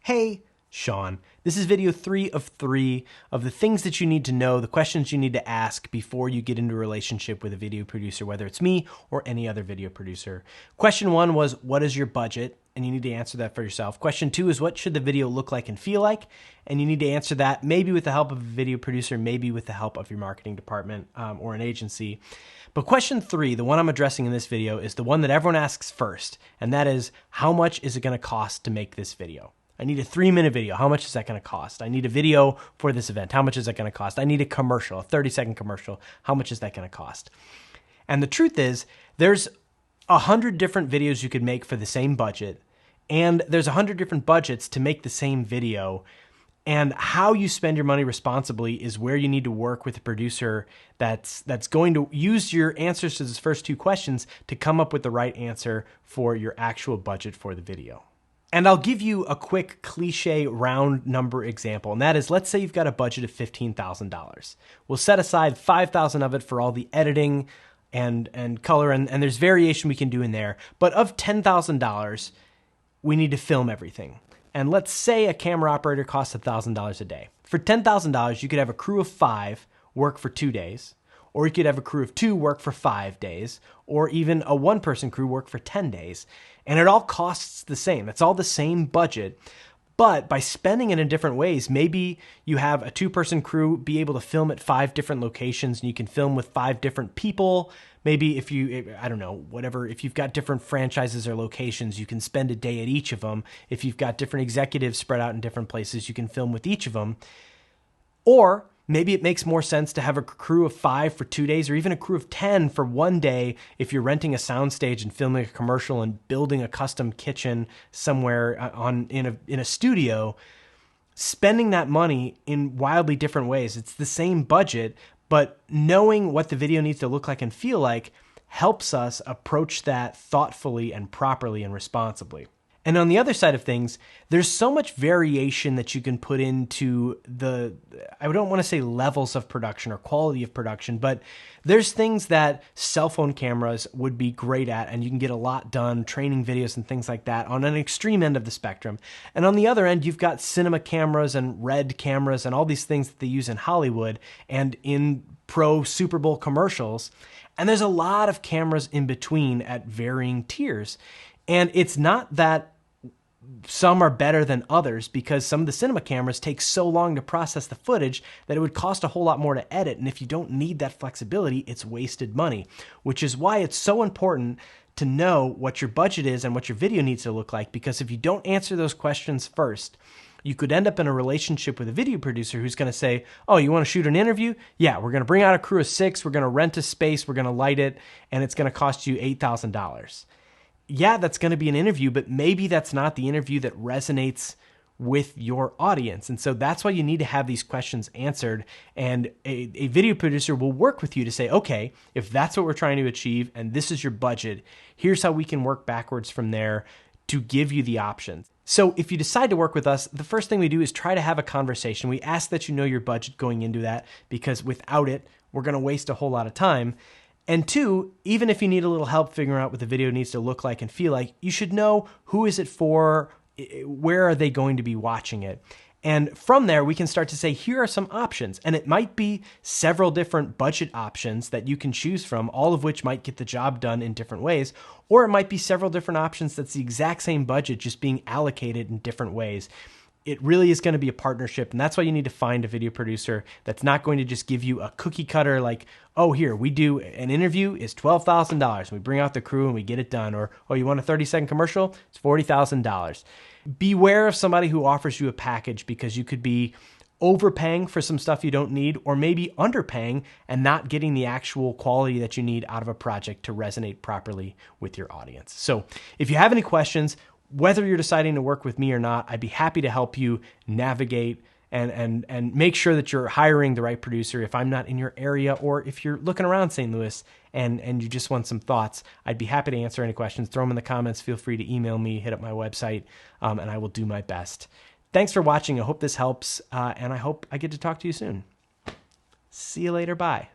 Hey, Sean. This is video 3 of 3 of the things that you need to know, the questions you need to ask before you get into a relationship with a video producer, whether it's me or any other video producer. Question 1 was, what is your budget? And you need to answer that for yourself. Question 2 is, what should the video look like and feel like? And you need to answer that maybe with the help of a video producer, maybe with the help of your marketing department or an agency. But question 3, the one I'm addressing in this video, is the one that everyone asks first, and that is, how much is it going to cost to make this video? I need a 3-minute video. How much is that going to cost? I need a video for this event. How much is that going to cost? I need a commercial, a 30-second commercial. How much is that going to cost? And the truth is, there's 100 different videos you could make for the same budget, and there's 100 different budgets to make the same video. And how you spend your money responsibly is where you need to work with a producer that's going to use your answers to those first 2 questions to come up with the right answer for your actual budget for the video. And I'll give you a quick cliche round number example, and that is, let's say you've got a budget of $15,000. We'll set aside $5,000 of it for all the editing and color, and there's variation we can do in there. But of $10,000, we need to film everything. And let's say a camera operator costs $1,000 a day. For $10,000, you could have a crew of 5 work for 2 days, or you could have a crew of 2 work for 5 days, or even a 1-person crew work for 10 days. And it all costs the same. It's all the same budget. But by spending it in different ways, maybe you have a 2-person crew be able to film at 5 different locations, and you can film with 5 different people. Maybe if you've got different franchises or locations, you can spend a day at each of them. If you've got different executives spread out in different places, you can film with each of them. Or maybe it makes more sense to have a crew of 5 for 2 days, or even a crew of 10 for 1 day if you're renting a soundstage and filming a commercial and building a custom kitchen somewhere in a studio. Spending that money in wildly different ways. It's the same budget, but knowing what the video needs to look like and feel like helps us approach that thoughtfully and properly and responsibly. And on the other side of things, there's so much variation that you can put into I don't want to say levels of production or quality of production, but there's things that cell phone cameras would be great at, and you can get a lot done, training videos and things like that on an extreme end of the spectrum. And on the other end, you've got cinema cameras and Red cameras and all these things that they use in Hollywood and in pro Super Bowl commercials. And there's a lot of cameras in between at varying tiers. And it's not that some are better than others, because some of the cinema cameras take so long to process the footage that it would cost a whole lot more to edit. And if you don't need that flexibility, it's wasted money, which is why it's so important to know what your budget is and what your video needs to look like. Because if you don't answer those questions first, you could end up in a relationship with a video producer who's going to say, oh, you want to shoot an interview? Yeah, we're going to bring out a crew of 6. We're going to rent a space. We're going to light it, and it's going to cost you $8,000. Yeah, that's going to be an interview, but maybe that's not the interview that resonates with your audience. And so that's why you need to have these questions answered. And a video producer will work with you to say, okay, if that's what we're trying to achieve and this is your budget, here's how we can work backwards from there to give you the options. So if you decide to work with us, the first thing we do is try to have a conversation. We ask that you know your budget going into that, because without it, we're going to waste a whole lot of time. And 2, even if you need a little help figuring out what the video needs to look like and feel like, you should know, who is it for, where are they going to be watching it? And from there, we can start to say, here are some options. And it might be several different budget options that you can choose from, all of which might get the job done in different ways. Or it might be several different options that's the exact same budget, just being allocated in different ways. It really is going to be a partnership, and that's why you need to find a video producer that's not going to just give you a cookie cutter like, oh, here, we do an interview is $12,000. We bring out the crew and we get it done. Or, oh, you want a 30-second commercial? It's $40,000. Beware of somebody who offers you a package, because you could be overpaying for some stuff you don't need, or maybe underpaying and not getting the actual quality that you need out of a project to resonate properly with your audience. So if you have any questions, whether you're deciding to work with me or not, I'd be happy to help you navigate and make sure that you're hiring the right producer. If I'm not in your area, or if you're looking around St. Louis and you just want some thoughts, I'd be happy to answer any questions. Throw them in the comments. Feel free to email me, hit up my website, and I will do my best. Thanks for watching. I hope this helps, and I hope I get to talk to you soon. See you later. Bye.